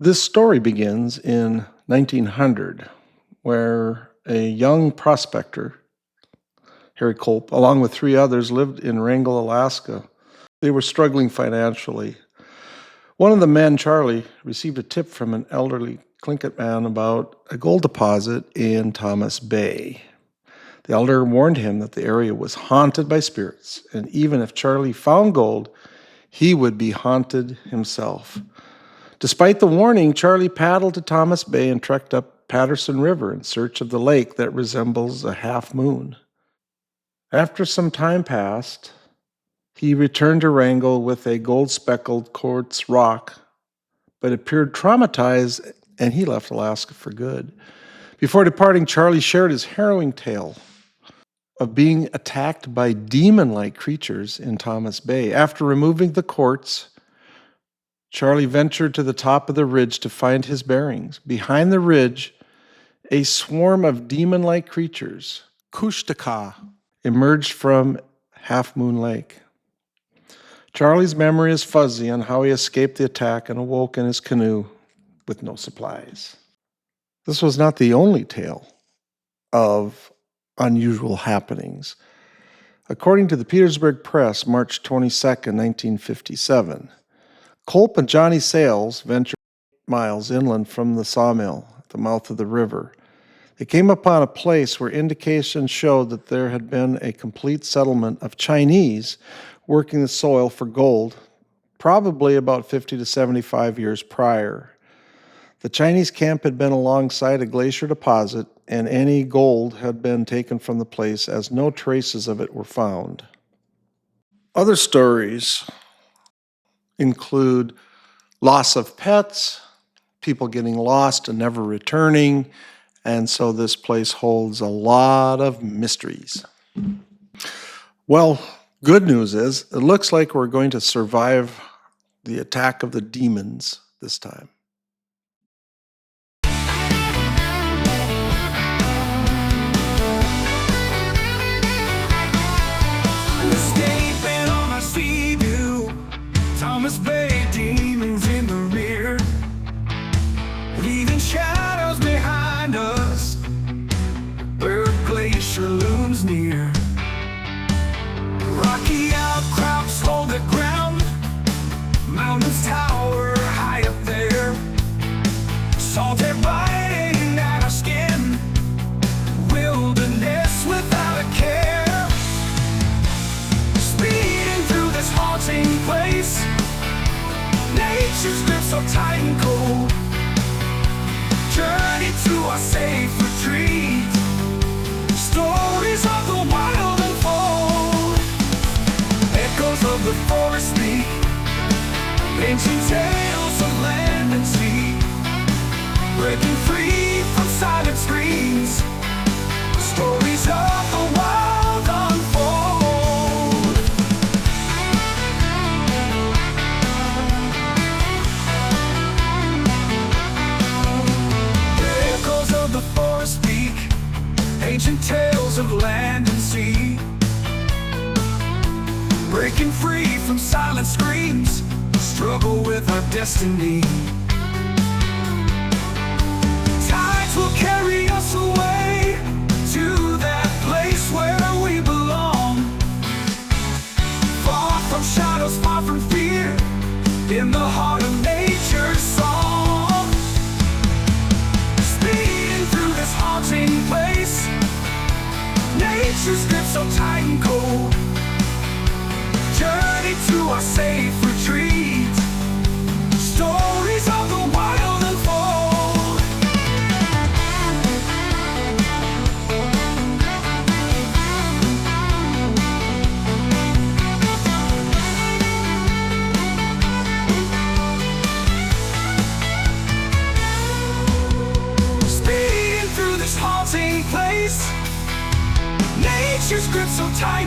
This story begins in 1900, where a young prospector, Harry Culp, along with three others, lived in Wrangell, Alaska. They were struggling financially. One of the men, Charlie, received a tip from an elderly Tlingit man about a gold deposit in Tongass Bay. The elder warned him that the area was haunted by spirits, and even if Charlie found gold, he would be haunted himself. Despite the warning, Charlie paddled to Tongass Bay and trekked up Patterson River in search of the lake that resembles a half moon. After some time passed, he returned to Wrangell with a gold-speckled quartz rock, but appeared traumatized, and he left Alaska for good. Before departing, Charlie shared his harrowing tale of being attacked by demon-like creatures in Tongass Bay. After removing the quartz, Charlie ventured to the top of the ridge to find his bearings. Behind the ridge, a swarm of demon-like creatures, Kushtaka, emerged from Half Moon Lake. Charlie's memory is fuzzy on how he escaped the attack and awoke in his canoe with no supplies. This was not the only tale of unusual happenings. According to the Petersburg Press, March 22, 1957, Culp and Johnny Sales ventured 8 miles inland from the sawmill at the mouth of the river. They came upon a place where indications showed that there had been a complete settlement of Chinese working the soil for gold, probably about 50 to 75 years prior. The Chinese camp had been alongside a glacier deposit, and any gold had been taken from the place as no traces of it were found. Other stories include loss of pets, people getting lost and never returning, and so this place holds a lot of mysteries. Well, good news is it looks like we're going to survive the attack of the demons this time. Escaping on our SeaDoo, Tongass Bay, demons in the rear, leaving shadows behind us, where a glacier looms near. Rocky outcrops hold the ground, mountains tower high up there, salt air biting at our skin, wilderness without a care. Speeding through this haunting place, nature's grip so tight and cold. Journey to our safe retreat, stories of the wild unfold. Echoes of the forest speak, ancient tales of land and sea, breaking free from silent screens, stories of the wild unfold. Echoes of the forest speak, ancient tales of land and sea, breaking free from silent screams, struggle with our destiny. Tides will carry us away to that place where we belong, far from shadows, far from fear, in the heart of nature's song. Speeding through this haunting place, nature's grip so tight and cold. Journey to our safe retreat, stories of the wild unfold. Speeding through this haunting place, nature's grip so tight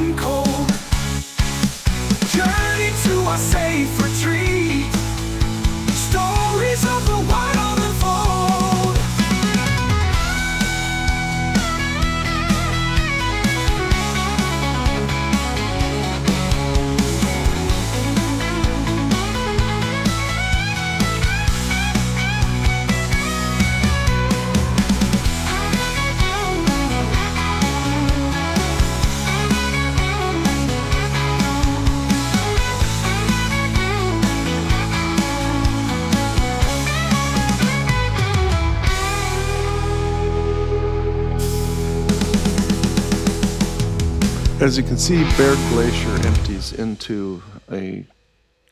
As you can see, Baird Glacier empties into a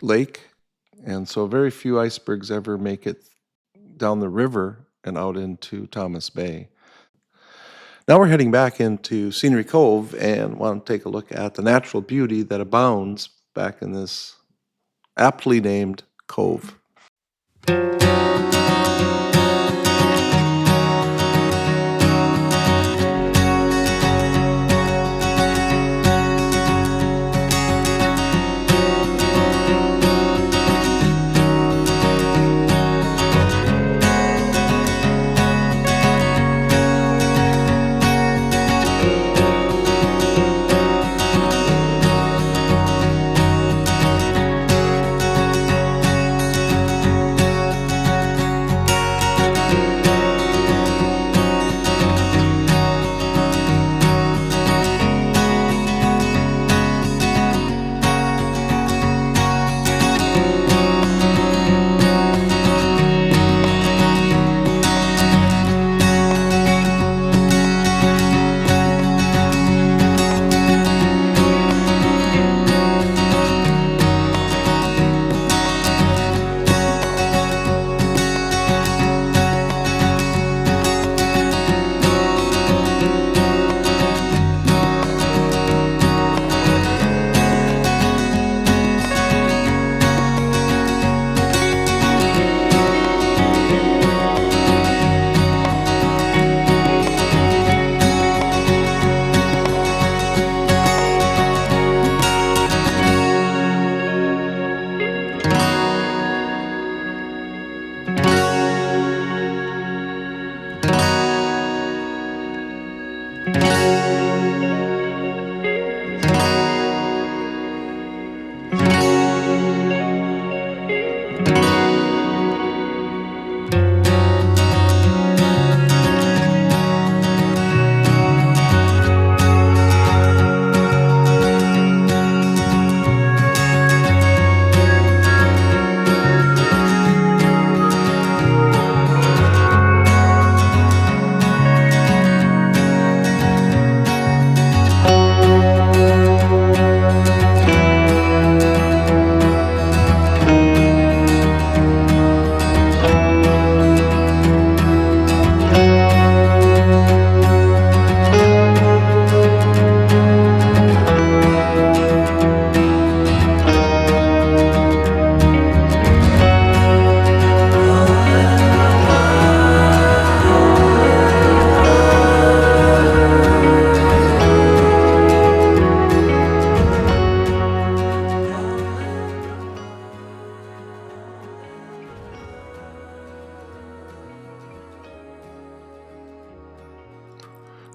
lake, and so very few icebergs ever make it down the river and out into Thomas Bay. Now we're heading back into Scenery Cove and want to take a look at the natural beauty that abounds back in this aptly named cove.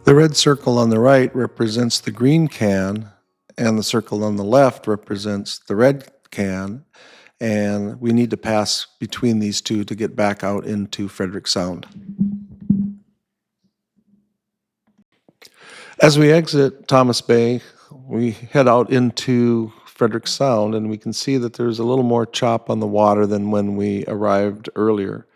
The red circle on the right represents the green can, and the circle on the left represents the red can, and we need to pass between these two to get back out into Frederick Sound. As we exit Thomas Bay, we head out into Frederick Sound, and we can see that there's a little more chop on the water than when we arrived earlier.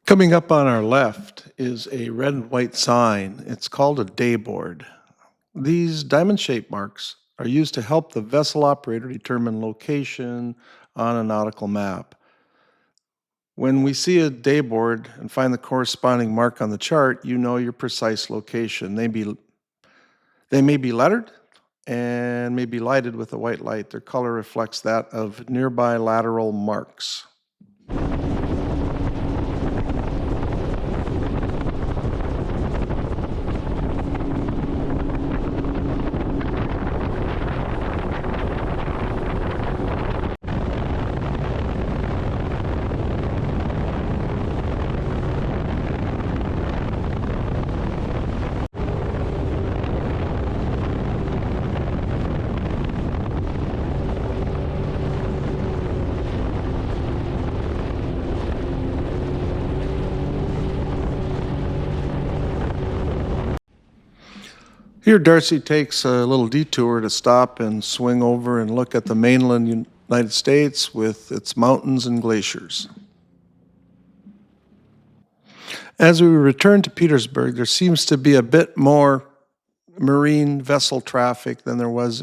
Coming up on our left is a red and white sign. It's called a dayboard. These diamond-shaped marks are used to help the vessel operator determine location on a nautical map. When we see a dayboard and find the corresponding mark on the chart, you know your precise location. They may be lettered and may be lighted with a white light. Their color reflects that of nearby lateral marks. Here, Darcy takes a little detour to stop and swing over and look at the mainland United States with its mountains and glaciers. As we return to Petersburg, there seems to be a bit more marine vessel traffic than there was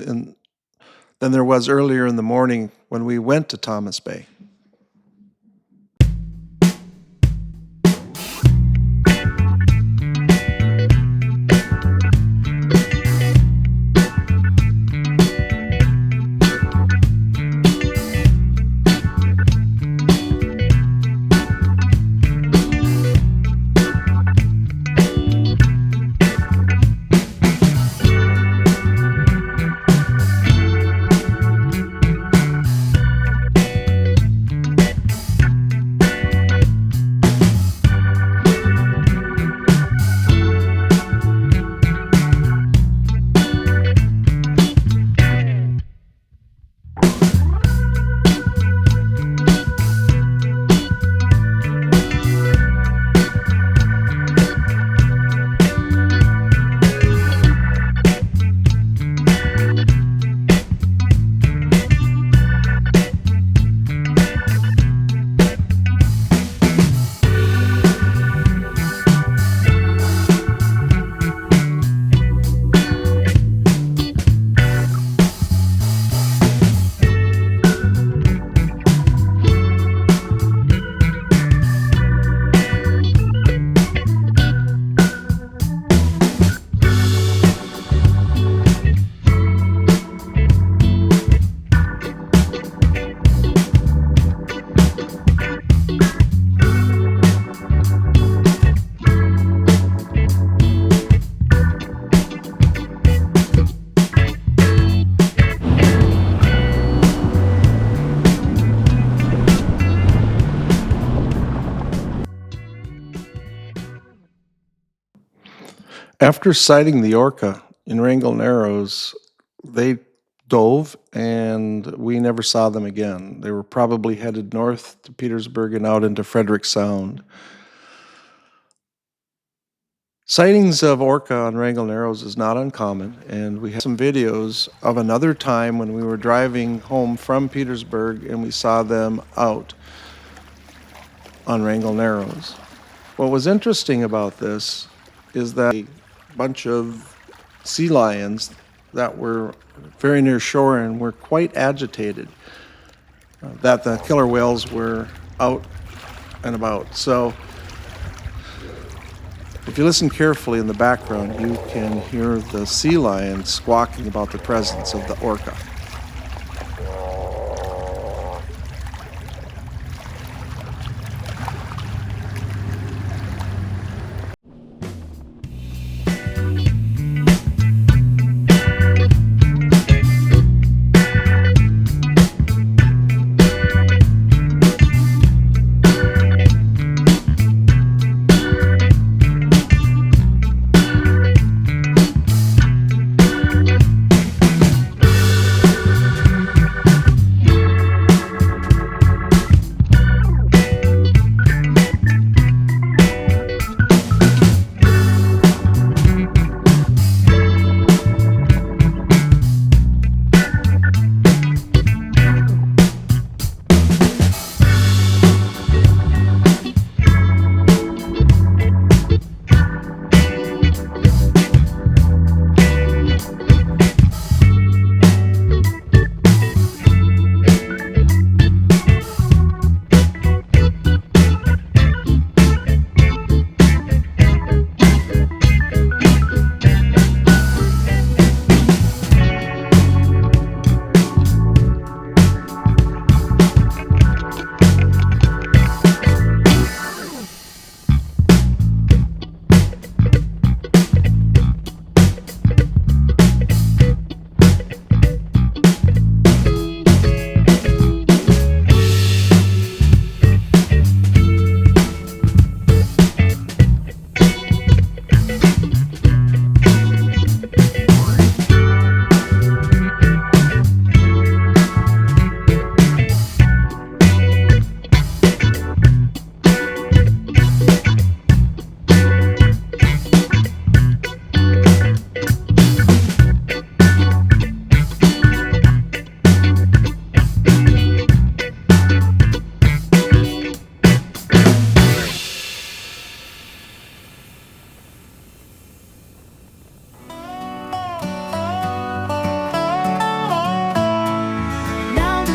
earlier in the morning when we went to Thomas Bay. After sighting the Orca in Wrangell Narrows, they dove and we never saw them again. They were probably headed north to Petersburg and out into Frederick Sound. Sightings of Orca on Wrangell Narrows is not uncommon, and we have some videos of another time when we were driving home from Petersburg and we saw them out on Wrangell Narrows. What was interesting about this is that a bunch of sea lions that were very near shore and were quite agitated that the killer whales were out and about. So if you listen carefully in the background, you can hear the sea lions squawking about the presence of the orca.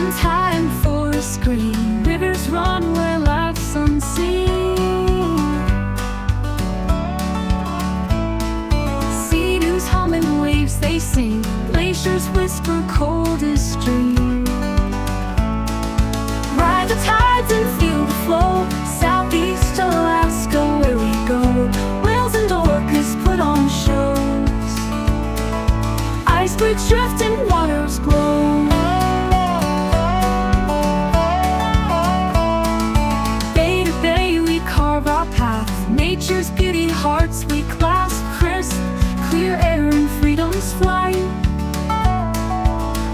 in time for a scream. Rivers run where life's unseen. SeaDoo's humming, waves they sing, glaciers whisper, coldest dream. Ride the tides and feel the flow, southeast Alaska where we go. Whales and orcas put on shows, icebergs drift and waters glow. Bay to bay we carve our path, nature's beauty hearts we clasp. Crisp, clear air and freedom's flight,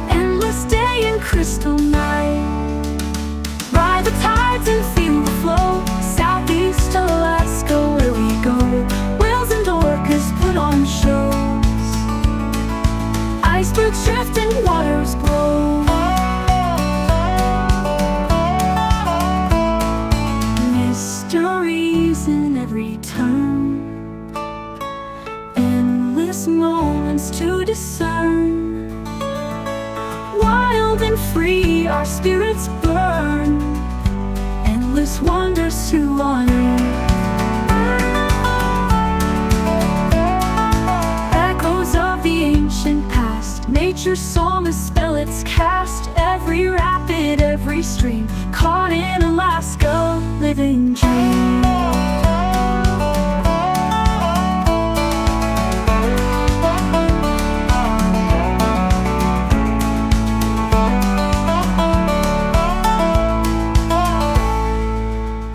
endless day and crystal night. Ride the tides and feel the flow, southeast Alaska where we go. Whales and orcas put on shows, icebergs drift and waters glow. Mysteries in every turn, endless moments to discern. Wild and free our spirits burn, endless wonders to honor. Echoes of the ancient past, nature's song a spell it's cast. Every rapid, every stream, caught in Alaska, living dream.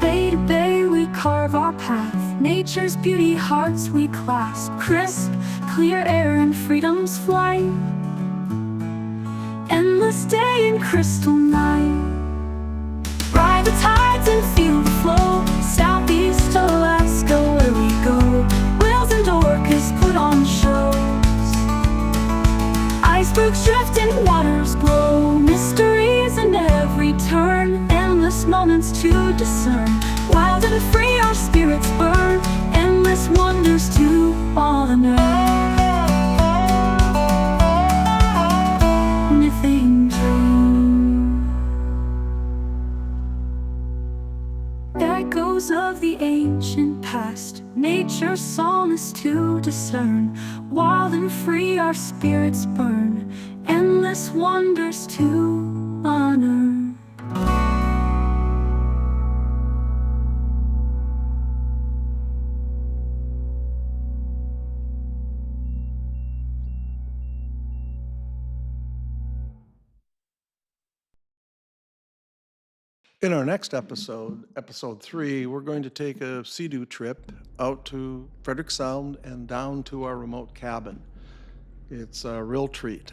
Bay to bay we carve our path, nature's beauty hearts we clasp. Crisp, clear air and freedom's flight, endless day and crystal night. Ride the tides and feel the flow, southeast Alaska where we go. Whales and orcas put on shows, icebergs drift and waters glow. Mysteries in every turn, endless moments to discern. Wild and free our spirits burn, endless wonders to honor. Mythic dream. Echoes of the ancient past, nature's song is to discern. Wild and free our spirits burn, endless wonders to honor. In our next episode, episode 3, we're going to take a SeaDoo trip out to Frederick Sound and down to our remote cabin. It's a real treat.